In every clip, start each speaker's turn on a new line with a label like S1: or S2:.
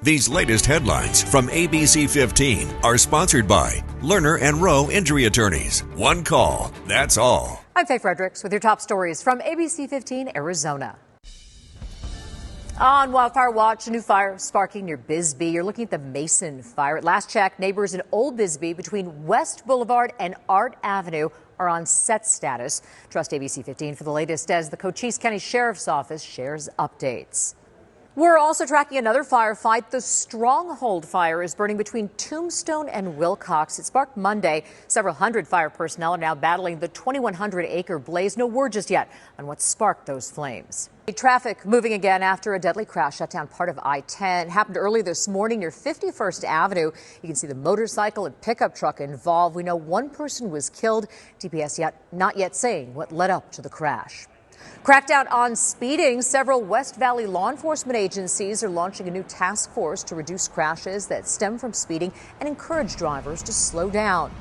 S1: These latest headlines from ABC15 are sponsored by Lerner and Rowe Injury Attorneys. One call, that's all.
S2: I'm Faye Fredericks with your top stories from ABC15 Arizona. On Wildfire Watch, a new fire sparking near Bisbee. You're looking at the Mason fire. At last check, neighbors in Old Bisbee between West Boulevard and Art Avenue are on set status. Trust ABC15 for the latest as the Cochise County Sheriff's Office shares updates. We're also tracking another firefight. The Stronghold fire is burning between Tombstone and Wilcox. It sparked Monday. Several hundred fire personnel are now battling the 2,100-acre blaze. No word just yet on what sparked those flames. Traffic moving again after a deadly crash shut down part of I-10. Happened early this morning near 51st Avenue. You can see the motorcycle and pickup truck involved. We know one person was killed. DPS not yet saying what led up to the crash. Crackdown on speeding. Several West Valley law enforcement agencies are launching a new task force to reduce crashes that stem from speeding and encourage drivers to slow down.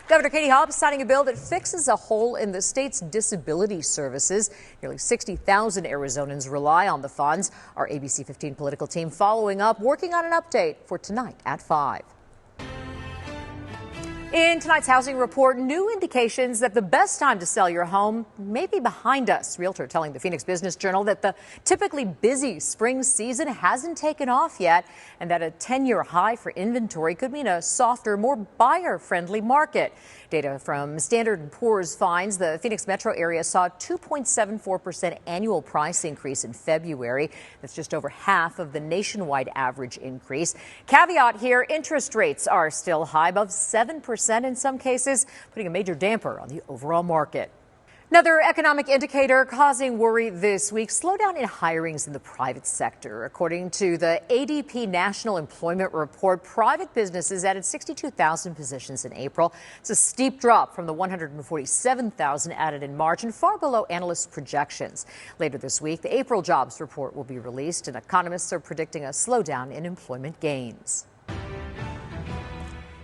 S2: Governor Katie Hobbs signing a bill that fixes a hole in the state's disability services. Nearly 60,000 Arizonans rely on the funds. Our ABC15 political team following up, working on an update for tonight at 5. In tonight's housing report, new indications that the best time to sell your home may be behind us. Realtor telling the Phoenix Business Journal that the typically busy spring season hasn't taken off yet and that a 10-year high for inventory could mean a softer, more buyer-friendly market. Data from Standard & Poor's finds the Phoenix metro area saw a 2.74% annual price increase in February. That's just over half of the nationwide average increase. Caveat here, interest rates are still high, above 7% in some cases, putting a major damper on the overall market. Another economic indicator causing worry this week, slowdown in hirings in the private sector. According to the ADP National Employment Report, private businesses added 62,000 positions in April. It's a steep drop from the 147,000 added in March and far below analysts' projections. Later this week, the April jobs report will be released, and economists are predicting a slowdown in employment gains.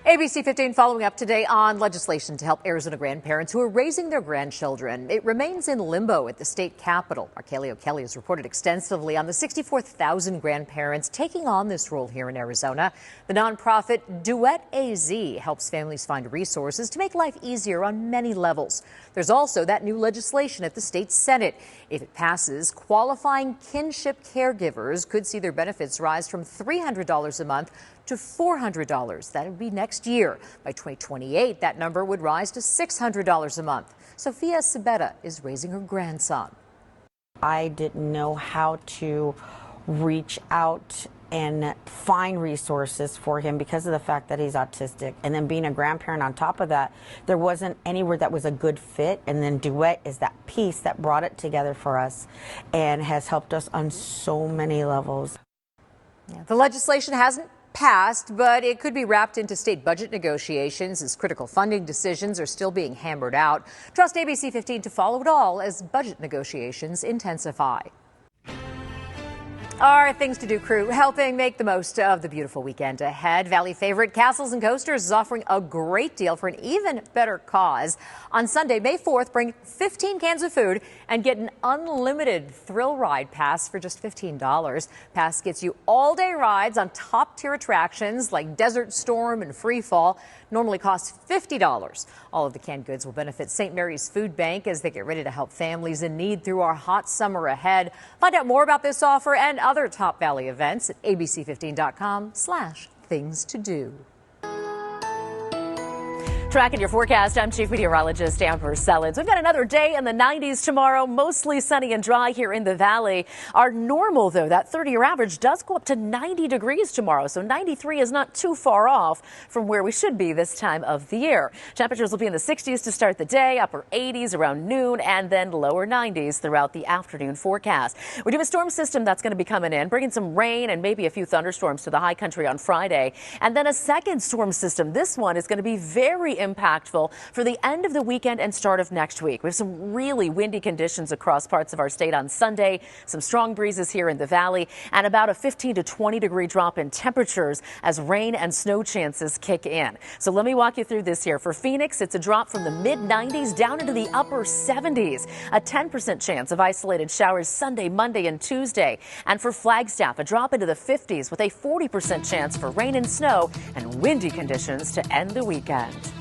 S2: ABC15 following up today on legislation to help Arizona grandparents who are raising their grandchildren. It remains in limbo at the state capitol. Our Kelly O'Kelly has reported extensively on the 64,000 grandparents taking on this role here in Arizona. The nonprofit Duet AZ helps families find resources to make life easier on many levels. There's also that new legislation at the state Senate. If it passes, qualifying kinship caregivers could see their benefits rise from $300 a month to $400. That would be next year. By 2028, that number would rise to $600 a month. Sophia Sabetta is raising her grandson.
S3: I didn't know how to reach out and find resources for him because of the fact that he's autistic. And then being a grandparent on top of that, there wasn't anywhere that was a good fit. And then Duet is that piece that brought it together for us and has helped us on so many levels.
S2: Yeah, the legislation hasn't passed, but it could be wrapped into state budget negotiations as critical funding decisions are still being hammered out. Trust ABC15 to follow it all as budget negotiations intensify. Our Things to Do crew helping make the most of the beautiful weekend ahead. Valley favorite Castles and Coasters is offering a great deal for an even better cause. On Sunday, May 4th, bring 15 cans of food and get an unlimited thrill ride pass for just $15. Pass gets you all-day rides on top-tier attractions like Desert Storm and Free Fall. Normally costs $50. All of the canned goods will benefit St. Mary's Food Bank as they get ready to help families in need through our hot summer ahead. Find out more about this offer and other Top Valley events at abc15.com/things to do.
S4: Tracking your forecast, I'm Chief Meteorologist Amber Sellens. We've got another day in the 90s tomorrow, mostly sunny and dry here in the valley. Our normal, though, that 30-year average does go up to 90 degrees tomorrow, so 93 is not too far off from where we should be this time of the year. Temperatures will be in the 60s to start the day, upper 80s around noon, and then lower 90s throughout the afternoon forecast. We do have a storm system that's going to be coming in, bringing some rain and maybe a few thunderstorms to the high country on Friday. And then a second storm system. This one is going to be very impactful for the end of the weekend and start of next week. We have some really windy conditions across parts of our state on Sunday, some strong breezes here in the valley, and about a 15 to 20 degree drop in temperatures as rain and snow chances kick in. So let me walk you through this here. For Phoenix, it's a drop from the mid-90s down into the upper 70s, a 10% chance of isolated showers Sunday, Monday, and Tuesday. And for Flagstaff, a drop into the 50s with a 40% chance for rain and snow and windy conditions to end the weekend.